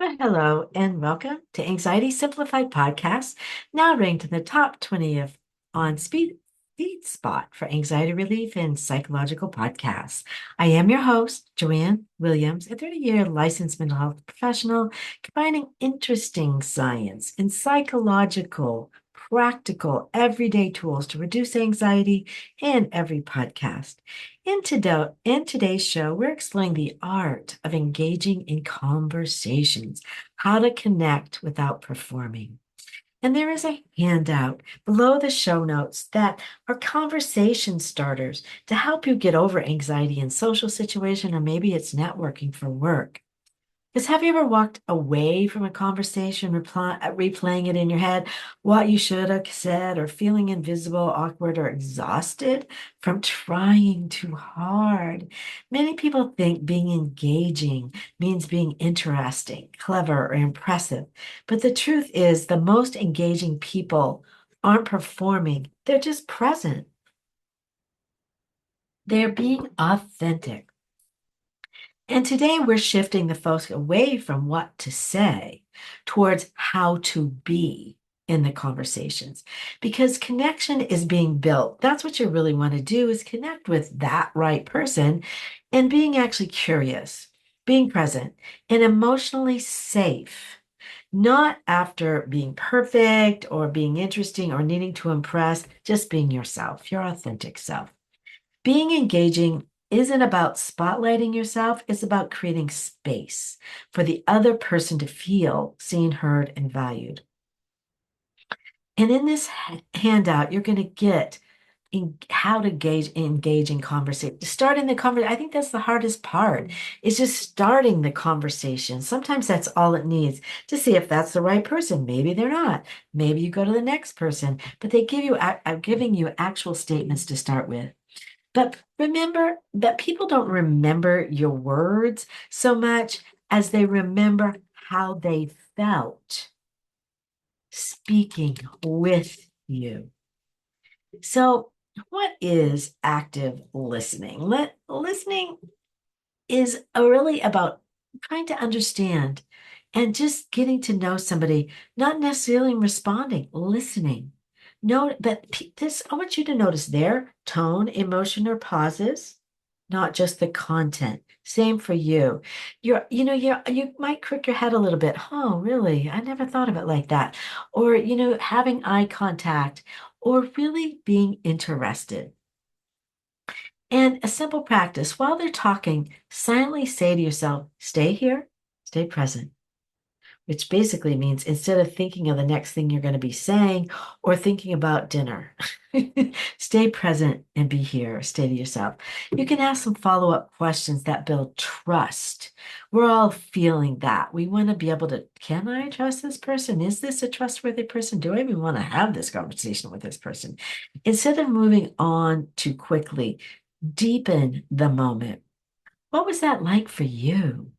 Well, hello and welcome to Anxiety Simplified Podcast, now ranked in the top 20 of on speed spot for anxiety relief and psychological podcasts. I am your host, Joanne Williams, a 30-year licensed mental health professional, combining interesting science and psychological, practical, everyday tools to reduce anxiety in every podcast. In today's show, we're exploring the art of engaging in conversations, how to connect without performing. And there is a handout below the show notes that are conversation starters to help you get over anxiety in social situation, or maybe it's networking for work. Because have you ever walked away from a conversation, replaying it in your head, what you should have said, or feeling invisible, awkward, or exhausted from trying too hard? Many people think being engaging means being interesting, clever, or impressive. But the truth is, the most engaging people aren't performing, they're just present. They're being authentic. And today we're shifting the focus away from what to say towards how to be in the conversations because connection is being built. That's what you really want to do is connect with that right person and being actually curious, being present and emotionally safe. Not after being perfect or being interesting or needing to impress, just being yourself, your authentic self. Being engaging isn't about spotlighting yourself, it's about creating space for the other person to feel seen, heard, and valued. And in this handout, you're going to get how to engage in conversation. Starting the conversation, I think that's the hardest part, is just starting the conversation. Sometimes that's all it needs to see if that's the right person. Maybe they're not. Maybe you go to the next person, but they give you, are giving you actual statements to start with. But remember that people don't remember your words so much as they remember how they felt speaking with you. So, what is active listening? Listening is really about trying to understand and just getting to know somebody, not necessarily responding, listening. No, but this, I want you to notice their tone, emotion, or pauses, not just the content. Same for you. You might crick your head a little bit. Oh, really? I never thought of it like that. Or, having eye contact or really being interested. And a simple practice while they're talking, silently say to yourself, stay here, stay present, which basically means instead of thinking of the next thing you're going to be saying or thinking about dinner, stay present and be here. Stay to yourself. You can ask some follow-up questions that build trust. We're all feeling that. We want to be able to, can I trust this person? Is this a trustworthy person? Do I even want to have this conversation with this person? Instead of moving on too quickly, deepen the moment. What was that like for you?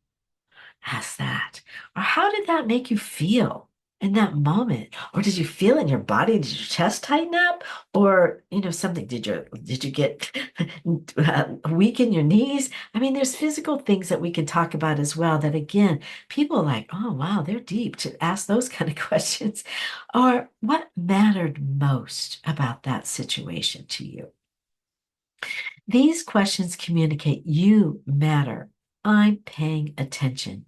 Ask that. Or how did that make you feel in that moment? Or did you feel in your body? Did your chest tighten up? Or, something, did you get weak in your knees? I mean, there's physical things that we can talk about as well that again, people are like, oh wow, they're deep to ask those kind of questions. Or what mattered most about that situation to you? These questions communicate you matter. I'm paying attention.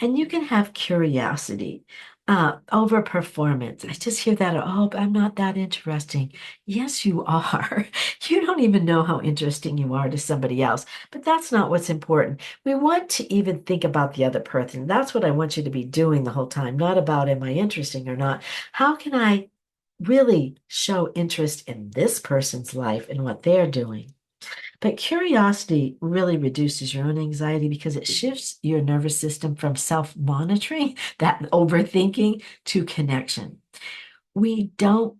And you can have curiosity over performance. I just hear that, oh, I'm not that interesting. Yes, you are. You don't even know how interesting you are to somebody else, but that's not what's important. We want to even think about the other person. That's what I want you to be doing the whole time, not about am I interesting or not. How can I really show interest in this person's life and what they're doing? But curiosity really reduces your own anxiety because it shifts your nervous system from self-monitoring, that overthinking, to connection. We don't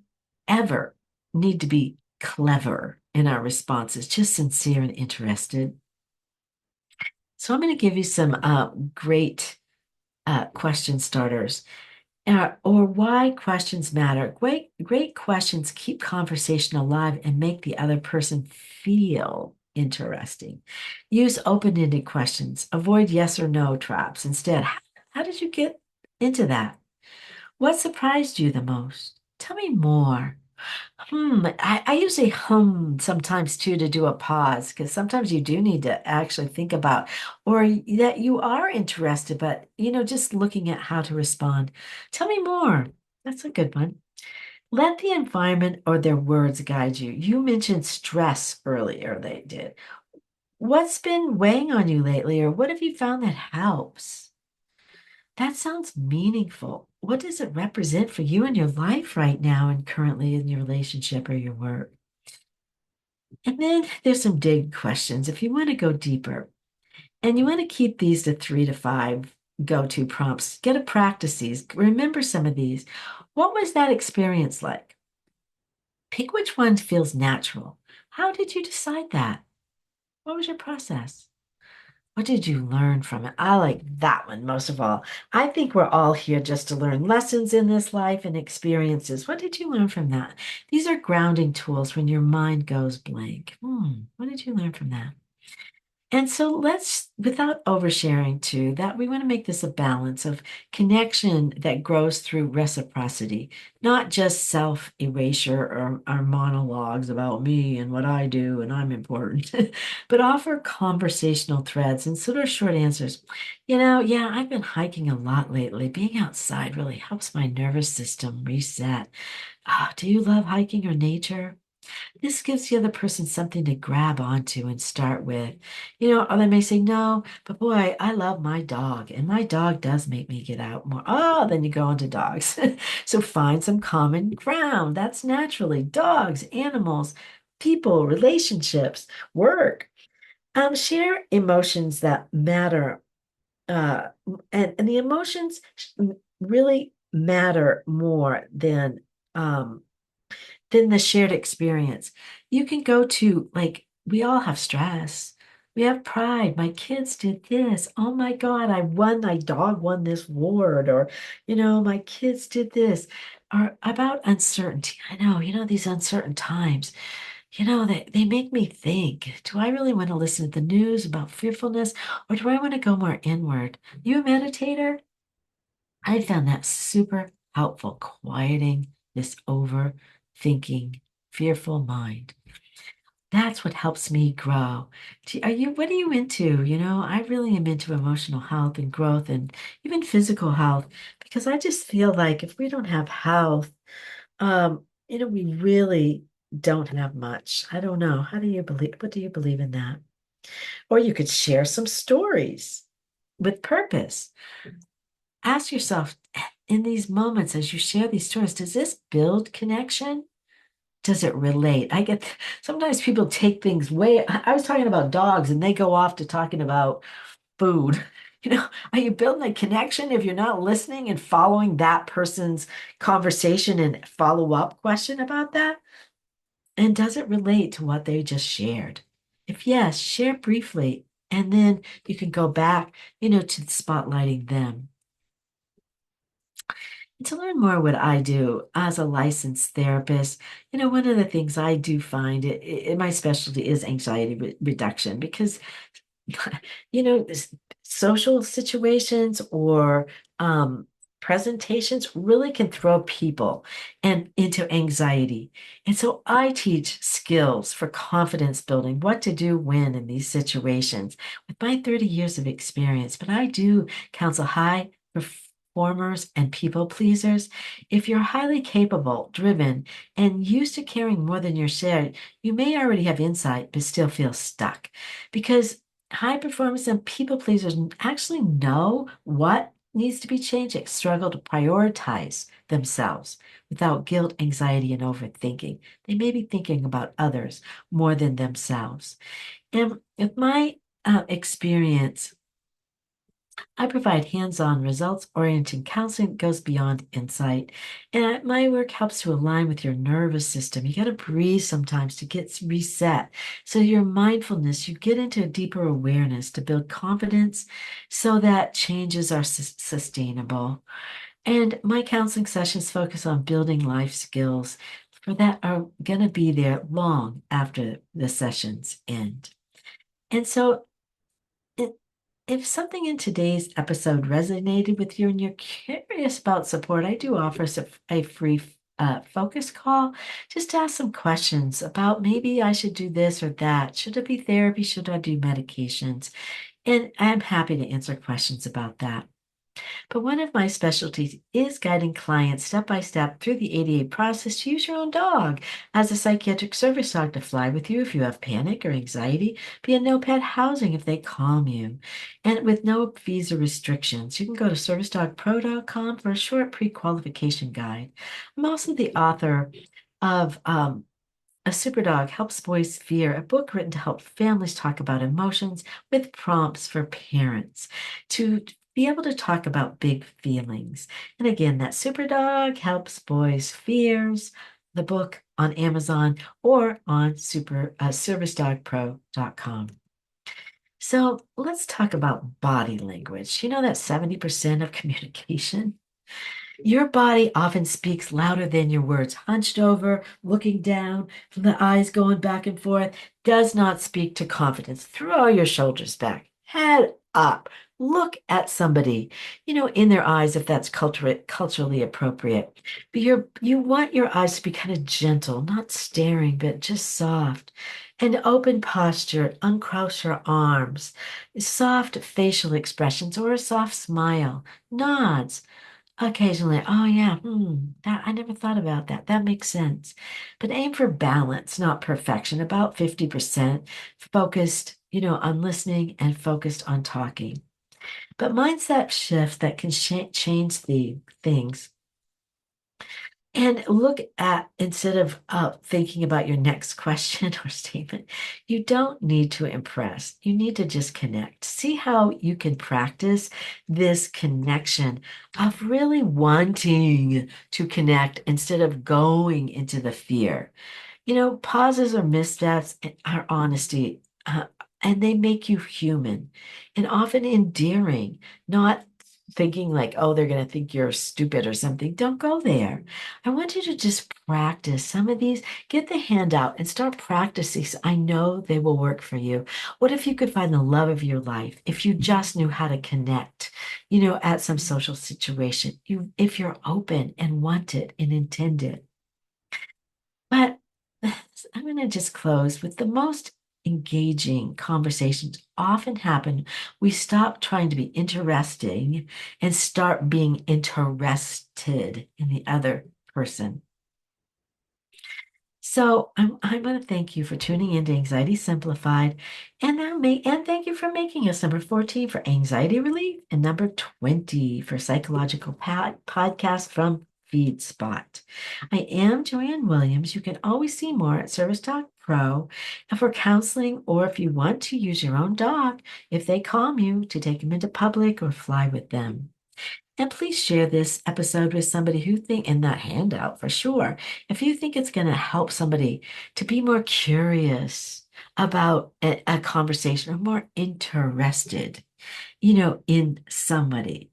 ever need to be clever in our responses, just sincere and interested. So I'm going to give you some great question starters. Or why questions matter. Great questions keep conversation alive and make the other person feel interesting. Use open-ended questions. Avoid yes or no traps. Instead, how How did you get into that? What surprised you the most? Tell me more. I usually sometimes too to do a pause because sometimes you do need to actually think about or that you are interested, but just looking at how to respond. Tell me more. That's a good one. Let the environment or their words guide you. You mentioned stress earlier, they did. What's been weighing on you lately, or what have you found that helps? That sounds meaningful. What does it represent for you in your life right now and currently in your relationship or your work? And then there's some dig questions if you want to go deeper. And you want to keep these to 3 to 5 go-to prompts. Get to practice these. Remember some of these. What was that experience like? Pick which one feels natural. How did you decide that? What was your process? What did you learn from it? I like that one most of all. I think we're all here just to learn lessons in this life and experiences. What did you learn from that? These are grounding tools when your mind goes blank. What did you learn from that? And so let's, without oversharing too, that we want to make this a balance of connection that grows through reciprocity, not just self-erasure or monologues about me and what I do and I'm important, but offer conversational threads and sort of short answers. Yeah, I've been hiking a lot lately. Being outside really helps my nervous system reset. Do you love hiking or nature? This gives the other person something to grab onto and start with. Or they may say, no, but boy, I love my dog, and my dog does make me get out more. Oh, then you go on to dogs. So find some common ground. That's naturally dogs, animals, people, relationships, work. Share emotions that matter. Uh, and the emotions really matter more than the shared experience. You can go to, like, we all have stress. We have pride. My kids did this. Oh my God, my dog won this award. Or, my kids did this. Or about uncertainty. I know, these uncertain times, they make me think, do I really want to listen to the news about fearfulness or do I want to go more inward? You a meditator? I found that super helpful, quieting this overthinking, fearful mind. That's what helps me grow. What are you into? I really am into emotional health and growth and even physical health because I just feel like if we don't have health, we really don't have much. I don't know. What do you believe in that? Or you could share some stories with purpose. Ask yourself in these moments as you share these stories, does this build connection? Does it relate? Sometimes people take things way. I was talking about dogs and they go off to talking about food. Are you building a connection if you're not listening and following that person's conversation and follow-up question about that? And does it relate to what they just shared? If yes, share briefly, and then you can go back, to spotlighting them. To learn more what I do as a licensed therapist, one of the things I do find my specialty is anxiety reduction because social situations or presentations really can throw people and into anxiety. And so I teach skills for confidence building, what to do when in these situations with my 30 years of experience. But I do counsel high performers and people pleasers. If you're highly capable, driven, and used to caring more than you're shared, you may already have insight, but still feel stuck because high performers and people pleasers actually know what needs to be changed. They struggle to prioritize themselves without guilt, anxiety, and overthinking. They may be thinking about others more than themselves. And with my experience, I provide hands-on, results-oriented counseling that goes beyond insight. And my work helps to align with your nervous system. You got to breathe sometimes to get reset. So your mindfulness, you get into a deeper awareness to build confidence so that changes are sustainable. And my counseling sessions focus on building life skills for that are going to be there long after the sessions end. And so If something in today's episode resonated with you and you're curious about support, I do offer a free focus call just to ask some questions about maybe I should do this or that. Should it be therapy? Should I do medications? And I'm happy to answer questions about that. But one of my specialties is guiding clients step by step through the ADA process to use your own dog as a psychiatric service dog to fly with you if you have panic or anxiety, be a no pet housing if they calm you, and with no fees or restrictions. You can go to servicedogpro.com for a short pre-qualification guide. I'm also the author of a Superdog Helps Boys Fear, a book written to help families talk about emotions with prompts for parents to be able to talk about big feelings. And again, that Superdog Helps Boys Fears, the book on Amazon or on servicedogpro.com. So let's talk about body language. You know that 70% of communication? Your body often speaks louder than your words. Hunched over, looking down, the eyes going back and forth, does not speak to confidence. Throw your shoulders back, head up. Look at somebody, in their eyes if that's culturally appropriate. But you want your eyes to be kind of gentle, not staring, but just soft. An open posture, uncross your arms, soft facial expressions, or a soft smile, nods. Occasionally, oh yeah, that I never thought about that. That makes sense. But aim for balance, not perfection. About 50% focused, on listening and focused on talking. But mindset shift that can change the things and look at, instead of thinking about your next question or statement, you don't need to impress. You need to just connect. See how you can practice this connection of really wanting to connect instead of going into the fear. Pauses or missteps are honesty, and they make you human and often endearing, not thinking like, oh, they're going to think you're stupid or something. Don't go there. I want you to just practice some of these. Get the handout and start practicing. I know they will work for you. What if you could find the love of your life? If you just knew how to connect, at some social situation, if you're open and want it and intend it. But I'm going to just close with the most engaging conversations often happen. We stop trying to be interesting and start being interested in the other person. So I'm going to thank you for tuning in to Anxiety Simplified, and thank you for making us number 14 for anxiety relief and number 20 for psychological podcast from FeedSpot. I am Joanne Williams. You can always see more at Service Dog Pro, and for counseling, or if you want to use your own dog, if they calm you, to take them into public or fly with them. And please share this episode with somebody who think in that handout for sure. If you think it's going to help somebody to be more curious about a conversation or more interested, in somebody.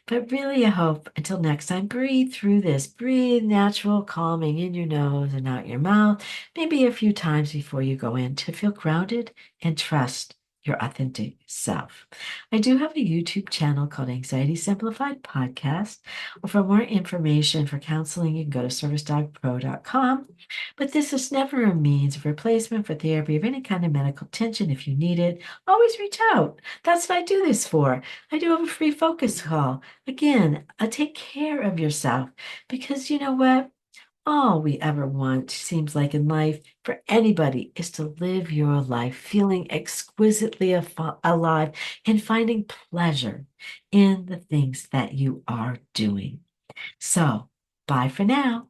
But really, I hope until next time, breathe through this. Breathe natural, calming in your nose and out your mouth, maybe a few times before you go in to feel grounded and trust your authentic self. I do have a YouTube channel called Anxiety Simplified Podcast. Or for more information for counseling, you can go to servicedogpro.com. But this is never a means of replacement for therapy of any kind of medical attention. If you need it, always reach out. That's what I do this for. I do have a free focus call. Again, take care of yourself because you know what? All we ever want, seems like in life, for anybody, is to live your life feeling exquisitely alive and finding pleasure in the things that you are doing. So, bye for now.